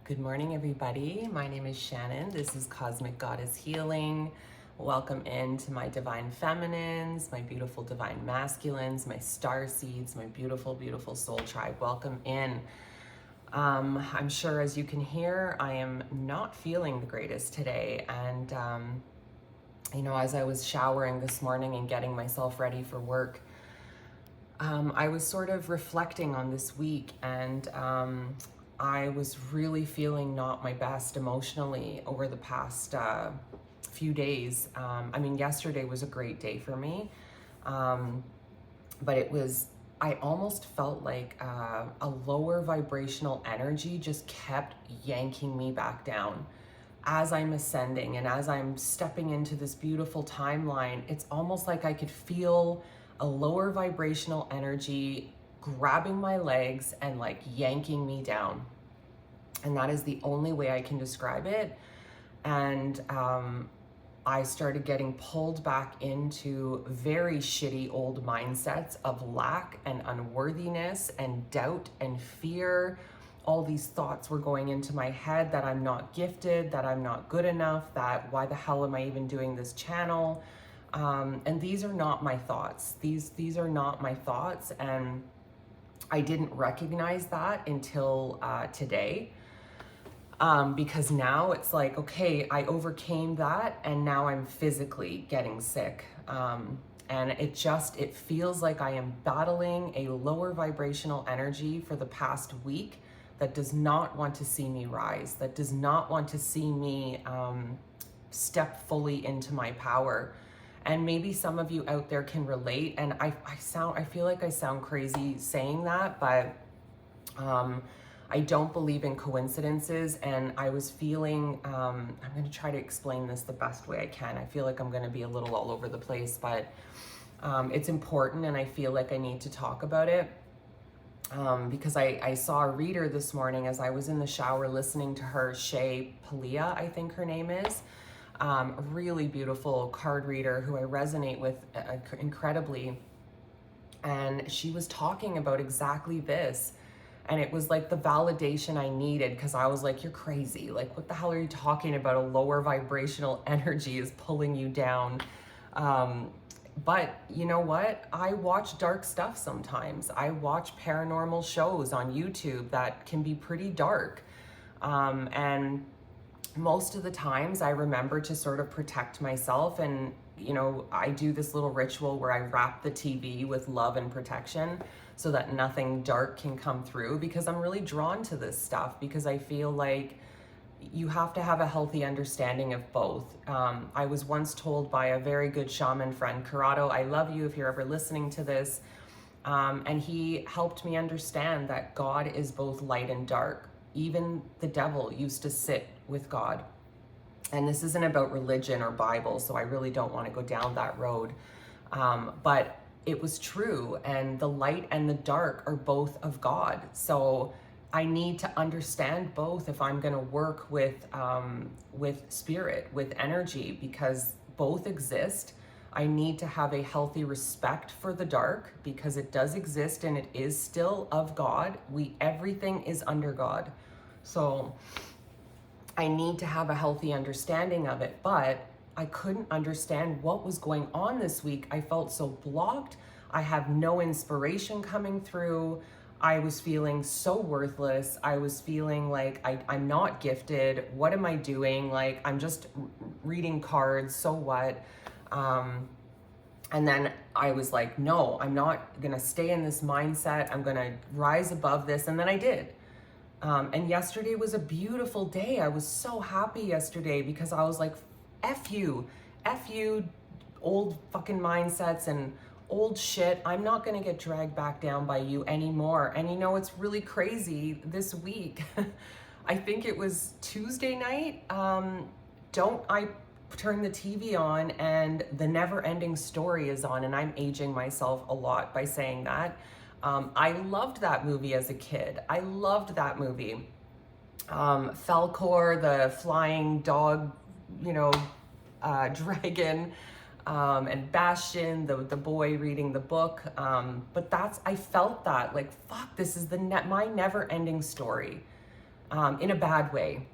Good morning, everybody. My name is Shannon. This is Cosmic Goddess Healing. Welcome into my divine feminines, my beautiful divine masculines, my star seeds, my beautiful, beautiful soul tribe. Welcome in. I'm sure as you can hear, I am not feeling the greatest today. And, as I was showering this morning and getting myself ready for work, I was sort of reflecting on this week, and I was really feeling not my best emotionally over the past few days. Yesterday was a great day for me, but I almost felt like a lower vibrational energy just kept yanking me back down. As I'm ascending and as I'm stepping into this beautiful timeline, it's almost like I could feel a lower vibrational energy grabbing my legs and like yanking me down. And that is the only way I can describe it. And I started getting pulled back into very shitty old mindsets of lack and unworthiness and doubt and fear. All these thoughts were going into my head that I'm not gifted, that I'm not good enough, that why the hell am I even doing this channel? And these are not my thoughts. These are not my thoughts. And I didn't recognize that until today. Because now it's like, okay, I overcame that and now I'm physically getting sick. And it feels like I am battling a lower vibrational energy for the past week that does not want to see me rise, that does not want to see me step fully into my power. And maybe some of you out there can relate. And I feel like I sound crazy saying that, but I don't believe in coincidences. And I was feeling, I'm going to try to explain this the best way I can. I feel like I'm going to be a little all over the place, but it's important and I feel like I need to talk about it. Because I saw a reader this morning as I was in the shower listening to her, Shay Palia, I think her name is. A really beautiful card reader who I resonate with incredibly. And she was talking about exactly this. And it was like the validation I needed, because I was like, you're crazy. Like, what the hell are you talking about? A lower vibrational energy is pulling you down. But you know what? I watch dark stuff sometimes. I watch paranormal shows on YouTube that can be pretty dark. And most of the times I remember to sort of protect myself, and I do this little ritual where I wrap the TV with love and protection so that nothing dark can come through, because I'm really drawn to this stuff, because I feel like you have to have a healthy understanding of both. I was once told by a very good shaman friend, Corrado, I love you if you're ever listening to this, and he helped me understand that God is both light and dark. Even the devil used to sit with God. And this isn't about religion or Bible, so I really don't want to go down that road. But it was true, and the light and the dark are both of God. So I need to understand both if I'm going to work with spirit, with energy, because both exist. I need to have a healthy respect for the dark, because it does exist and it is still of God. Everything is under God. So I need to have a healthy understanding of it, but I couldn't understand what was going on this week. I felt so blocked. I have no inspiration coming through. I was feeling so worthless. I was feeling like I'm not gifted. What am I doing? Like, I'm just reading cards, so what? And then I was like, no, I'm not gonna stay in this mindset. I'm gonna rise above this. And then I did. And yesterday was a beautiful day. I was so happy yesterday, because I was like, F you, old fucking mindsets and old shit. I'm not gonna get dragged back down by you anymore. And it's really crazy this week. I think it was Tuesday night. I turn the TV on and The Never Ending Story is on, and I'm aging myself a lot by saying that. I loved that movie as a kid. I loved that movie. Falkor, the flying dog, dragon, and Bastion, the boy reading the book. But I felt that, like, fuck, this is my never ending story. in a bad way.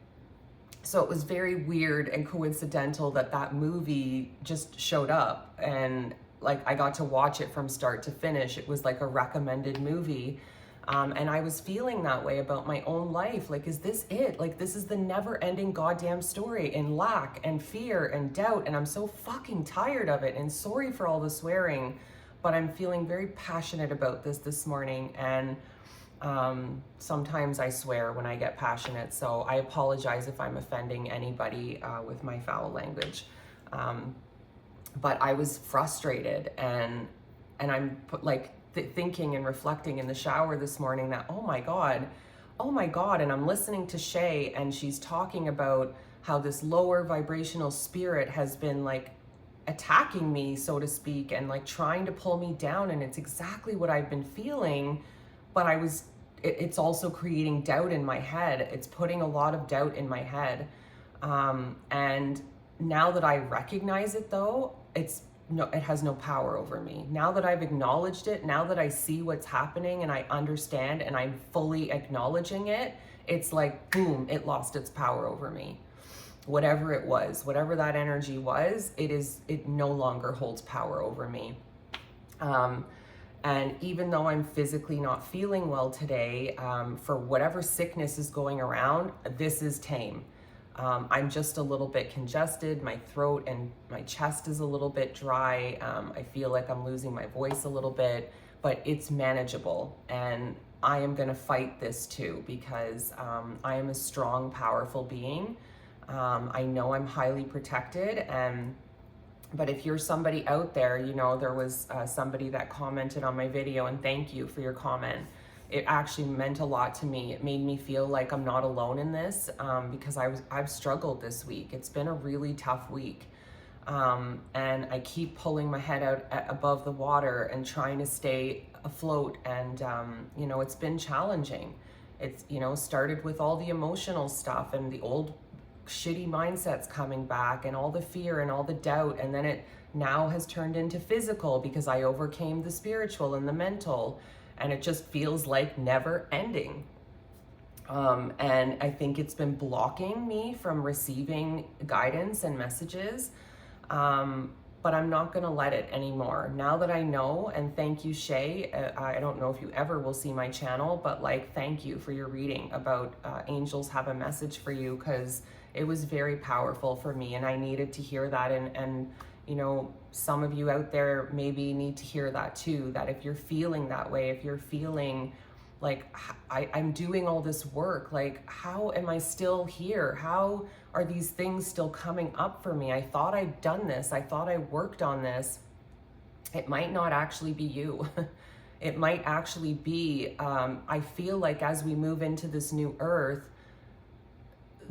So it was very weird and coincidental that that movie just showed up, and like I got to watch it from start to finish. It was like a recommended movie. And I was feeling that way about my own life. Like, is this it? Like, this is the never ending goddamn story in lack and fear and doubt. And I'm so fucking tired of it. And sorry for all the swearing, but I'm feeling very passionate about this morning. And sometimes I swear when I get passionate. So I apologize if I'm offending anybody with my foul language. But I was frustrated, and I'm thinking and reflecting in the shower this morning that, oh my God. And I'm listening to Shay, and she's talking about how this lower vibrational spirit has been like attacking me, so to speak, and like trying to pull me down. And it's exactly what I've been feeling, but it's also creating doubt in my head. It's putting a lot of doubt in my head. And now that I recognize it though, it has no power over me. Now that I've acknowledged it, now that I see what's happening and I understand and I'm fully acknowledging it, it's like, boom, it lost its power over me. Whatever it was, whatever that energy was, it no longer holds power over me. And even though I'm physically not feeling well today, for whatever sickness is going around, this is tame. I'm just a little bit congested. My throat and my chest is a little bit dry. I feel like I'm losing my voice a little bit, but it's manageable. And I am going to fight this too, because I am a strong, powerful being. I know I'm highly protected. But if you're somebody out there, there was somebody that commented on my video, and thank you for your comment. It actually meant a lot to me. It made me feel like I'm not alone in this, because I've struggled this week. It's been a really tough week. And I keep pulling my head out above the water and trying to stay afloat. And, it's been challenging. It's, started with all the emotional stuff and the old shitty mindsets coming back and all the fear and all the doubt, and then it now has turned into physical because I overcame the spiritual and the mental, and it just feels like never ending. And I think it's been blocking me from receiving guidance and messages, but I'm not going to let it anymore. Now that I know, and thank you, Shay. I don't know if you ever will see my channel, but thank you for your reading about angels have a message for you, because it was very powerful for me, and I needed to hear that. And some of you out there maybe need to hear that too, that if you're feeling that way, if you're feeling like I'm doing all this work, like how am I still here? How are these things still coming up for me? I thought I'd done this. I thought I worked on this. It might not actually be you. It might actually be, I feel like as we move into this new earth,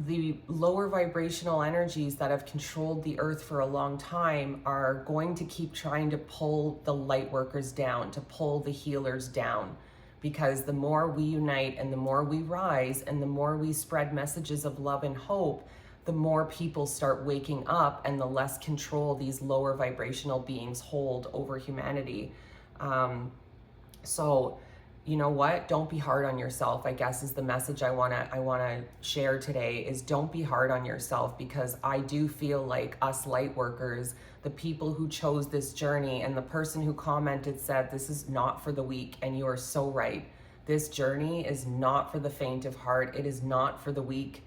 the lower vibrational energies that have controlled the earth for a long time are going to keep trying to pull the light workers down, to pull the healers down. Because the more we unite and the more we rise and the more we spread messages of love and hope, the more people start waking up and the less control these lower vibrational beings hold over humanity. So you know what? Don't be hard on yourself, I guess, is the message I wanna share today, is don't be hard on yourself, because I do feel like us light workers, the people who chose this journey, and the person who commented said this is not for the weak, and you are so right. This journey is not for the faint of heart. It is not for the weak.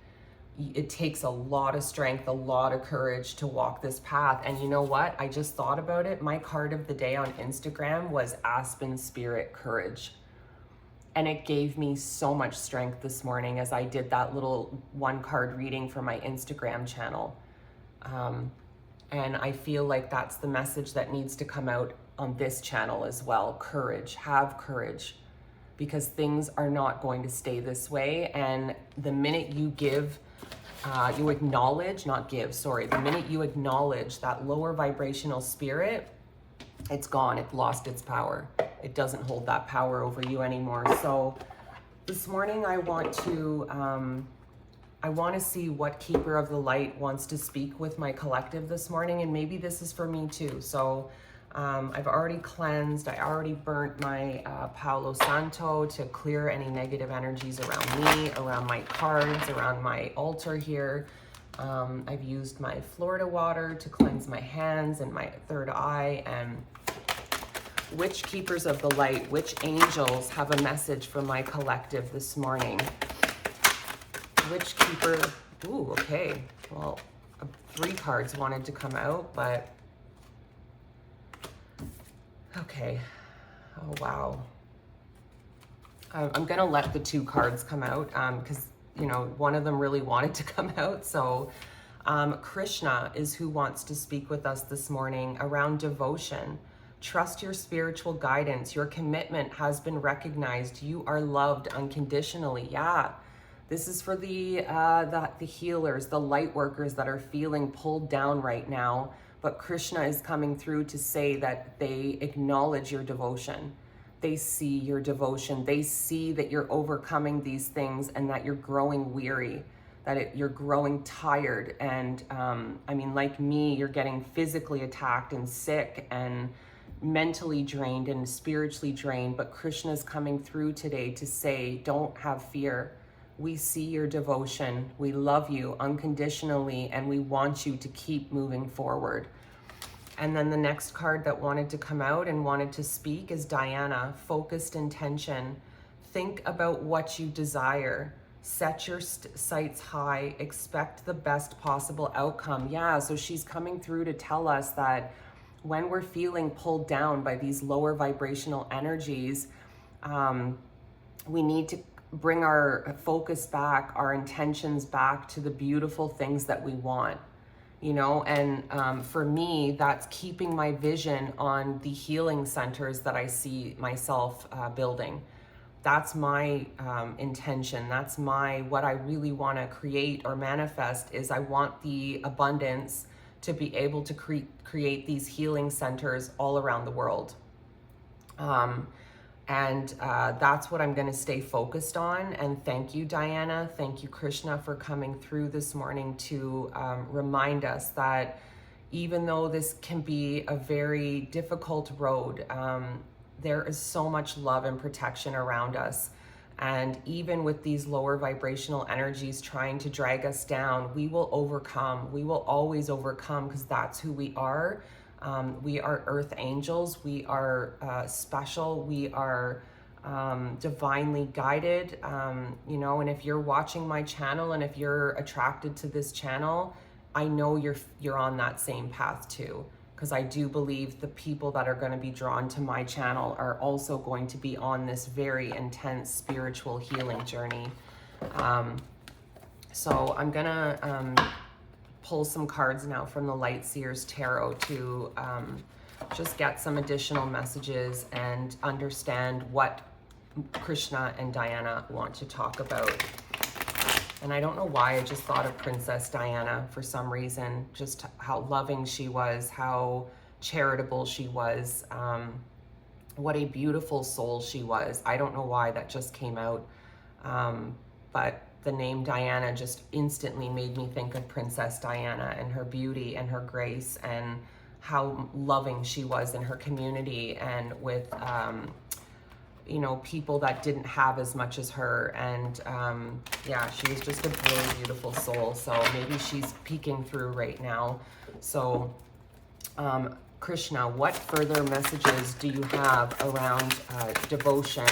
It takes a lot of strength, a lot of courage to walk this path. And you know what? I just thought about it. My card of the day on Instagram was Aspen Spirit Courage. And it gave me so much strength this morning as I did that little one card reading for my Instagram channel. And I feel like that's the message that needs to come out on this channel as well. Courage, have courage, because things are not going to stay this way. And the minute you give, you acknowledge, not give, sorry. The minute you acknowledge that lower vibrational spirit, it's gone, it lost its power. It doesn't hold that power over you anymore. So this morning I want to see what Keeper of the Light wants to speak with my collective this morning, and maybe this is for me too. So I've already cleansed. I already burnt my Palo Santo to clear any negative energies around me, around my cards, around my altar here. I've used my Florida water to cleanse my hands and my third eye. And which keepers of the light, which angels have a message for my collective this morning? Which keeper? Ooh, okay. Well, 3 cards wanted to come out, but okay. Oh, wow. I'm going to let the 2 cards come out because, you know, one of them really wanted to come out. So Krishna is who wants to speak with us this morning around devotion. Trust your spiritual guidance. Your commitment has been recognized. You are loved unconditionally. Yeah. This is for the healers, the light workers that are feeling pulled down right now. But Krishna is coming through to say that they acknowledge your devotion. They see your devotion. They see that you're overcoming these things and that you're growing weary, that you're growing tired. And I mean, like me, you're getting physically attacked and sick and mentally drained and spiritually drained. But Krishna is coming through today to say, don't have fear. We see your devotion. We love you unconditionally, and we want you to keep moving forward. And then the next card that wanted to come out and wanted to speak is Diana, focused intention. Think about what you desire. Set your sights high. Expect the best possible outcome. Yeah, so she's coming through to tell us that when we're feeling pulled down by these lower vibrational energies, we need to bring our focus back, our intentions back to the beautiful things that we want, you know? And for me, that's keeping my vision on the healing centers that I see myself building. That's my intention. That's what I really want to create or manifest is I want the abundance to be able to create these healing centers all around the world. And that's what I'm going to stay focused on. And thank you, Diana. Thank you, Krishna, for coming through this morning to remind us that even though this can be a very difficult road, there is so much love and protection around us. And even with these lower vibrational energies trying to drag us down, we will overcome. We will always overcome because that's who we are. We are earth angels. We are special. We are divinely guided. You know, and if you're watching my channel and if you're attracted to this channel, I know you're on that same path too. Because I do believe the people that are going to be drawn to my channel are also going to be on this very intense spiritual healing journey. So I'm going to pull some cards now from the Light Seers Tarot to just get some additional messages and understand what Krishna and Diana want to talk about. And I don't know why, I just thought of Princess Diana for some reason, just how loving she was, how charitable she was, what a beautiful soul she was. I don't know why that just came out, but the name Diana just instantly made me think of Princess Diana and her beauty and her grace and how loving she was in her community and with you know, people that didn't have as much as her. And yeah, she was just a really beautiful soul. So maybe she's peeking through right now. So Krishna, what further messages do you have around devotion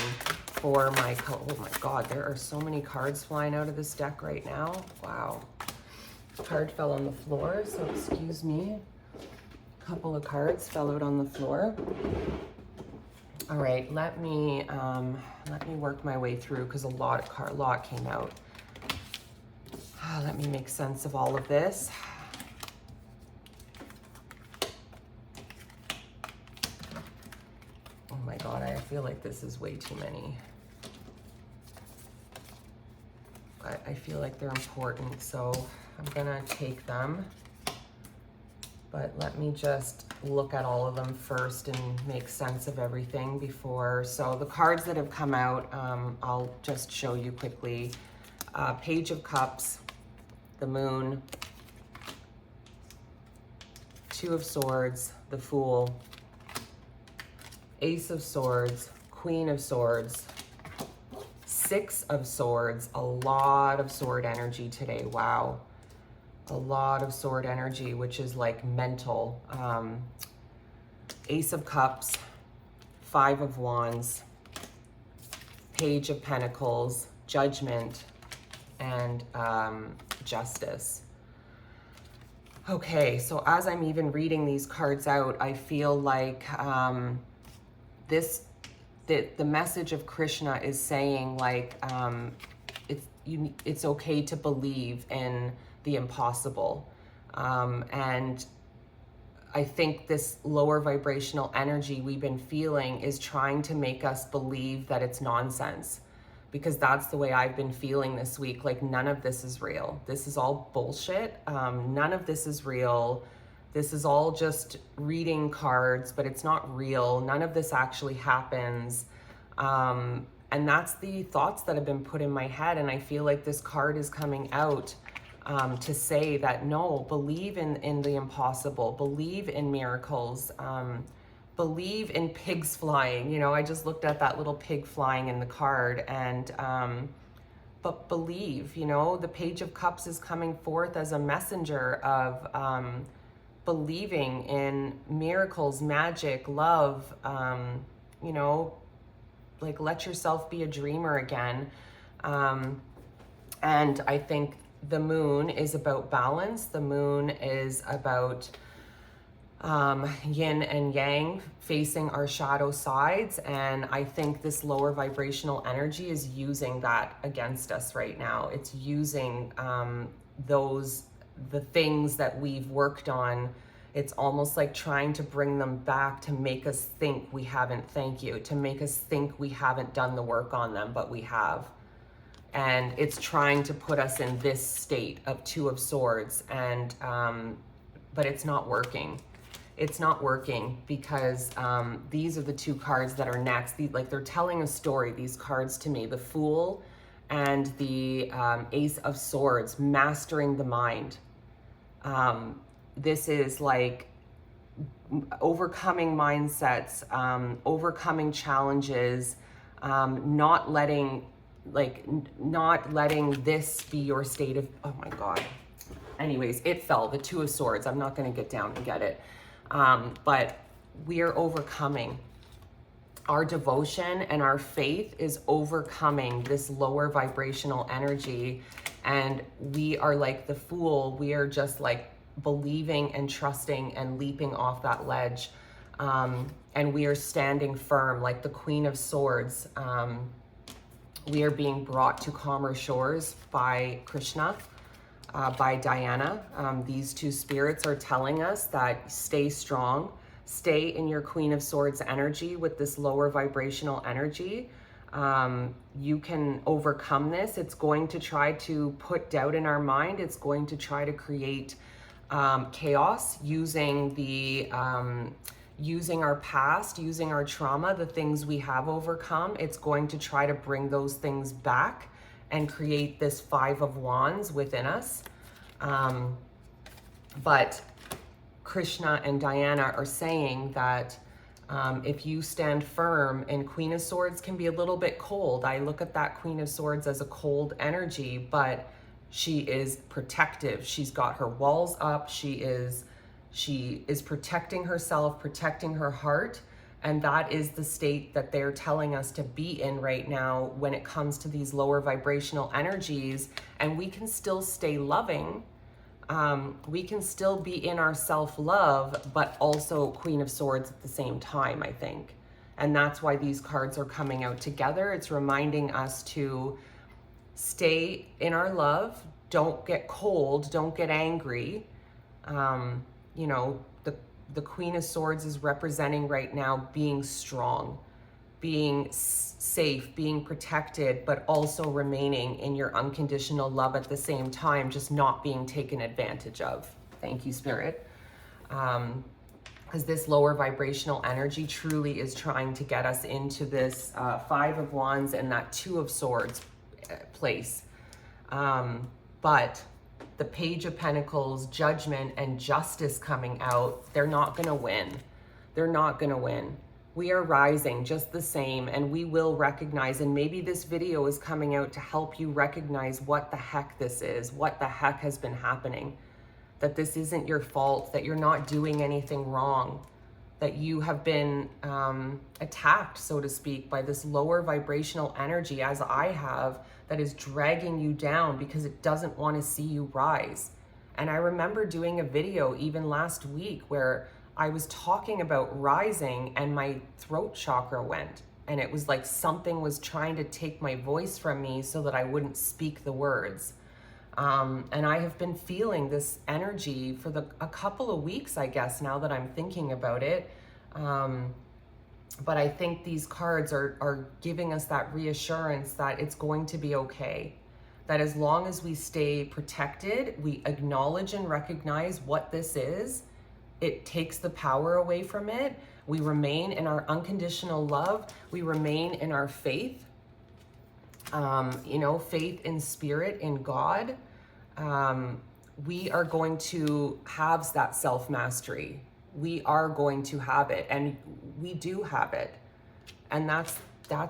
for my, oh my God, there are so many cards flying out of this deck right now. Wow. Card fell on the floor, so excuse me. A couple of cards fell out on the floor. All right, let me work my way through because a lot came out. Let me make sense of all of this. Oh my God, I feel like this is way too many. But I feel like they're important, so I'm gonna take them. But let me just look at all of them first and make sense of everything before. So the cards that have come out, I'll just show you quickly. Page of Cups, the Moon, Two of Swords, the Fool, Ace of Swords, Queen of Swords, Six of Swords, a lot of sword energy today. Wow. A lot of sword energy, which is like mental. Ace of Cups, Five of Wands, Page of Pentacles, Judgment, and Justice. Okay, so as I'm even reading these cards out, I feel like the message of Krishna is saying like it's okay to believe in the impossible, and I think this lower vibrational energy we've been feeling is trying to make us believe that it's nonsense, because that's the way I've been feeling this week. Like, none of this is real. This is all bullshit. None of this is real. This is all just reading cards, but it's not real. None of this actually happens. And that's the thoughts that have been put in my head. And I feel like this card is coming out to say that, no, believe in the impossible, believe in miracles, believe in pigs flying. You know, I just looked at that little pig flying in the card, and but believe, you know, the Page of Cups is coming forth as a messenger of believing in miracles, magic, love, you know, like, let yourself be a dreamer again. And I think the moon is about balance. The moon is about yin and yang, facing our shadow sides. And I think this lower vibrational energy is using that against us right now. It's using the things that we've worked on. It's almost like trying to bring them back to make us think we haven't, thank you, to make us think we haven't done the work on them, but we have. And it's trying to put us in this state of Two of Swords, and but it's not working. It's not working, because these are the two cards that are next. Like, they're telling a story, these cards to me. The Fool and the Ace of Swords, mastering the mind. This is like overcoming mindsets, overcoming challenges, not letting this be your state of, oh my God. Anyways, it fell, the Two of Swords. I'm not going to get down and get it. But we are overcoming. Our devotion and our faith is overcoming this lower vibrational energy. And we are like the Fool. We are just like believing and trusting and leaping off that ledge. And we are standing firm like the Queen of Swords. We are being brought to calmer shores by Krishna, by Diana. These two spirits are telling us that stay strong, stay in your Queen of Swords energy with this lower vibrational energy. You can overcome this. It's going to try to put doubt in our mind. It's going to try to create chaos using using our past, using our trauma, the things we have overcome. It's going to try to bring those things back and create this Five of Wands within us. But Krishna and Diana are saying that if you stand firm, and Queen of Swords can be a little bit cold. I look at that Queen of Swords as a cold energy, but she is protective. She's got her walls up. She is protecting herself, protecting her heart. And that is the state that they're telling us to be in right now when it comes to these lower vibrational energies. And we can still stay loving. We can still be in our self-love, but also Queen of Swords at the same time, I think. And that's why these cards are coming out together. It's reminding us to stay in our love. Don't get cold. Don't get angry. You know, the Queen of Swords is representing right now being strong, being safe, being protected, but also remaining in your unconditional love at the same time, just not being taken advantage of. Thank you, Spirit. Because this lower vibrational energy truly is trying to get us into this Five of Wands and that Two of Swords place. But the Page of Pentacles, Judgment, and Justice coming out, they're not going to win. They're not going to win. We are rising just the same, and we will recognize, and maybe this video is coming out to help you recognize what the heck this is, what the heck has been happening, that this isn't your fault, that you're not doing anything wrong, that you have been attacked, so to speak, by this lower vibrational energy, as I have, that is dragging you down because it doesn't want to see you rise. And I remember doing a video even last week where I was talking about rising and my throat chakra went. And it was like something was trying to take my voice from me so that I wouldn't speak the words. And I have been feeling this energy for a couple of weeks, I guess, now that I'm thinking about it. But I think these cards are giving us that reassurance that it's going to be okay. That as long as we stay protected, we acknowledge and recognize what this is, it takes the power away from it. We remain in our unconditional love. We remain in our faith, faith in spirit, in God. We are going to have that self-mastery. We are going to have it, and we do have it. And that's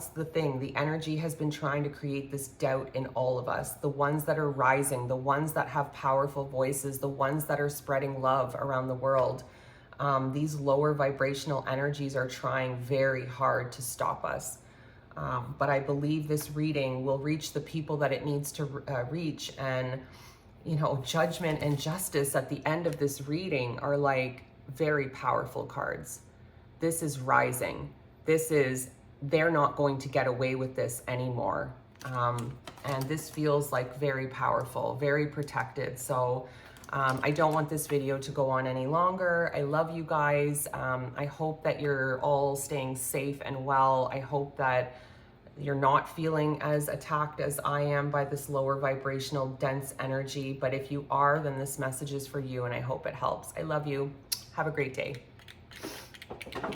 the thing. The energy has been trying to create this doubt in all of us. The ones that are rising, the ones that have powerful voices, the ones that are spreading love around the world. These lower vibrational energies are trying very hard to stop us. But I believe this reading will reach the people that it needs to reach. And, judgment and justice at the end of this reading are like very powerful cards. This is rising. They're not going to get away with this anymore. And this feels like very powerful, very protected. So I don't want this video to go on any longer. I love you guys. I hope that you're all staying safe and well. I hope that you're not feeling as attacked as I am by this lower vibrational dense energy. But if you are, then this message is for you, and I hope it helps. I love you. Have a great day.